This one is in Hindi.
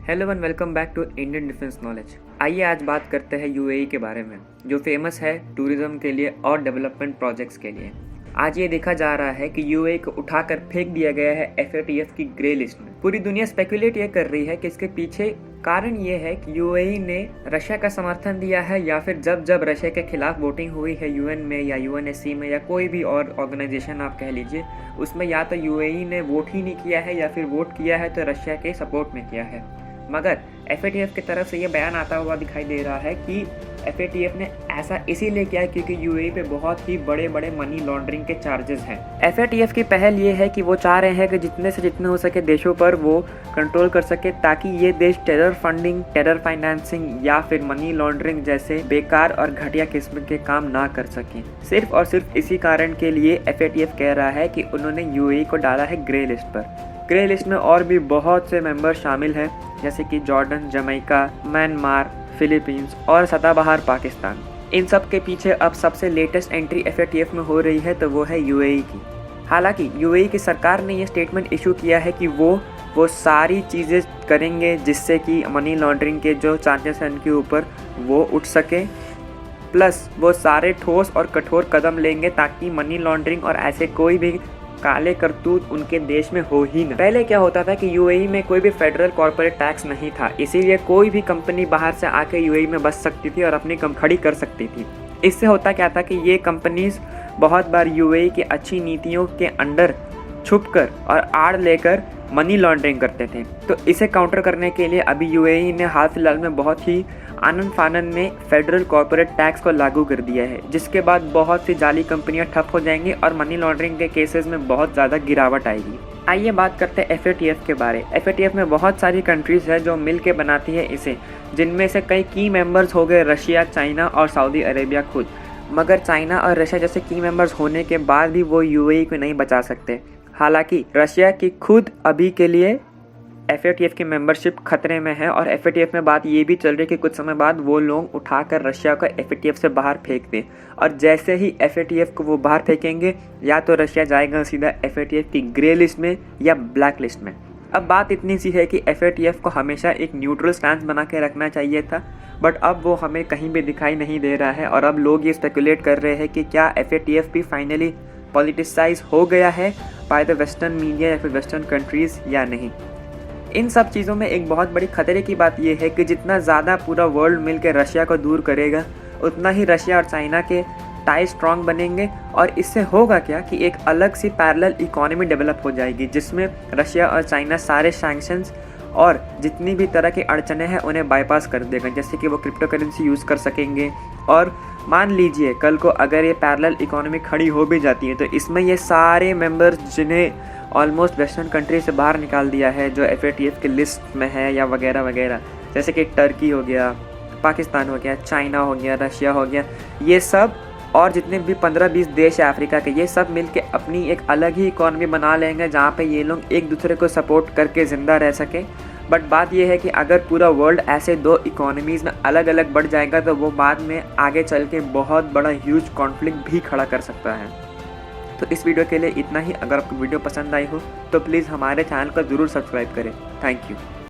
Hello and welcome back to Indian defence knowledge. आइए आज बात करते हैं यूएई के बारे में, जो फेमस है टूरिज्म के लिए और डेवलपमेंट प्रोजेक्ट्स के लिए। आज ये देखा जा रहा है कि यूएई को उठाकर फेंक दिया गया है एफएटीएफ की ग्रे लिस्ट में। पूरी दुनिया स्पेकुलेट ये कर रही है कि इसके पीछे कारण ये है कि यूएई ने रशिया का समर्थन दिया है, या फिर जब जब रशिया के खिलाफ वोटिंग हुई है यूएन में या यूएनएससी में या कोई भी और ऑर्गेनाइजेशन आप कह लीजिए, उसमें या तो यूएई ने वोट ही नहीं किया है या फिर वोट किया है तो रशिया के सपोर्ट में किया है। मगर एफएटीएफ की तरफ से ये बयान आता हुआ दिखाई दे रहा है कि एफएटीएफ ने ऐसा इसीलिए किया क्योंकि यूएई पे बहुत ही बड़े बड़े मनी लॉन्ड्रिंग के चार्जेस हैं। एफएटीएफ की पहल ये है कि वो चाह रहे हैं कि जितने से जितने हो सके देशों पर वो कंट्रोल कर सके, ताकि ये देश टेरर फंडिंग, टेरर फाइनेंसिंग या फिर मनी लॉन्ड्रिंग जैसे बेकार और घटिया किस्म के काम ना कर सकें। सिर्फ और सिर्फ इसी कारण के लिए एफएटीएफ कह रहा है कि उन्होंने यूएई को डाला है ग्रे लिस्ट पर। ग्रे लिस्ट में और भी बहुत से मेंबर शामिल हैं, जैसे कि जॉर्डन, जमैका, म्यांमार, फिलीपींस और सदाबहार पाकिस्तान। इन सब के पीछे अब सबसे लेटेस्ट एंट्री एफएटीएफ में हो रही है तो वो है यूएई की। हालांकि यूएई की सरकार ने ये स्टेटमेंट इशू किया है कि वो सारी चीज़ें करेंगे जिससे कि मनी लॉन्ड्रिंग के जो चार्जेस हैं उनके ऊपर वो उठ सके, प्लस वो सारे ठोस और कठोर कदम लेंगे ताकि मनी लॉन्ड्रिंग और ऐसे कोई भी काले करतूत उनके देश में हो ही न। पहले क्या होता था कि यूएई में कोई भी फेडरल कॉर्पोरेट टैक्स नहीं था, इसीलिए कोई भी कंपनी बाहर से आके यूएई में बस सकती थी और अपनी खड़ी कर सकती थी। इससे होता क्या था कि ये कंपनीज बहुत बार यूएई की अच्छी नीतियों के अंडर छुपकर और आड़ लेकर मनी लॉन्ड्रिंग करते थे। तो इसे काउंटर करने के लिए अभी यूएई ने हाल फिलहाल में बहुत ही आनंद फानंद में फेडरल कॉर्पोरेट टैक्स को लागू कर दिया है, जिसके बाद बहुत सी जाली कंपनियां ठप हो जाएंगी और मनी लॉन्ड्रिंग के केसेस में बहुत ज़्यादा गिरावट आएगी। आइए बात करते हैं एफएटीएफ के बारे। एफएटीएफ में बहुत सारी कंट्रीज़ है जो मिल के बनाती है इसे, जिनमें से कई की मेंबर्स हो गए रशिया, चाइना और सऊदी अरेबिया खुद। मगर चाइना और रशिया जैसे की मेंबर्स होने के बाद भी वो यूएई को नहीं बचा सकते। हालांकि रशिया की खुद अभी के लिए एफएटीएफ की मेंबरशिप खतरे में है और एफएटीएफ में बात ये भी चल रही है कि कुछ समय बाद वो लोग उठाकर रशिया को एफएटीएफ से बाहर फेंक दें, और जैसे ही एफएटीएफ को वो बाहर फेंकेंगे या तो रशिया जाएगा सीधा एफएटीएफ की ग्रे लिस्ट में या ब्लैक लिस्ट में। अब बात इतनी सी है कि एफएटीएफ को हमेशा एक न्यूट्रल स्टैंड बना के रखना चाहिए था, बट अब वो हमें कहीं भी दिखाई नहीं दे रहा है और अब लोग ये स्पेकुलेट कर रहे हैं कि क्या एफएटीएफ भी फाइनली पॉलिटिसाइज हो गया है बाय द वेस्टर्न मीडिया या फिर वेस्टर्न कंट्रीज़ या नहीं। इन सब चीज़ों में एक बहुत बड़ी खतरे की बात यह है कि जितना ज़्यादा पूरा वर्ल्ड मिलकर रशिया को दूर करेगा, उतना ही रशिया और चाइना के टाई स्ट्रॉन्ग बनेंगे, और इससे होगा क्या कि एक अलग सी पैरेलल इकोनॉमी डेवलप हो जाएगी, जिसमें रशिया और चाइना सारे सैंक्शंस और जितनी भी तरह की अड़चने हैं उन्हें बाईपास कर देगा। जैसे कि वो क्रिप्टो करेंसी यूज़ कर सकेंगे, और मान लीजिए कल को अगर ये पैरेलल इकोनॉमी खड़ी हो भी जाती है तो इसमें ये सारे मेंबर्स जिन्हें ऑलमोस्ट वेस्टर्न कंट्री से बाहर निकाल दिया है, जो एफएटीएफ की लिस्ट में है या वगैरह वगैरह, जैसे कि टर्की हो गया, पाकिस्तान हो गया, चाइना हो गया, रशिया हो गया, ये सब और जितने भी 15-20 देश है अफ्रीका के, ये सब मिलके अपनी एक अलग ही इकोनॉमी बना लेंगे जहाँ पे ये लोग एक दूसरे को सपोर्ट करके ज़िंदा रह सकें। बट बात यह है कि अगर पूरा वर्ल्ड ऐसे दो इकोनॉमीज़ में अलग अलग बढ़ जाएगा तो वो बाद में आगे चल के बहुत बड़ा ह्यूज कॉन्फ्लिक्ट भी खड़ा कर सकता है। तो इस वीडियो के लिए इतना ही। अगर आपको वीडियो पसंद आई हो तो प्लीज़ हमारे चैनल को ज़रूर सब्सक्राइब करें। Thank you.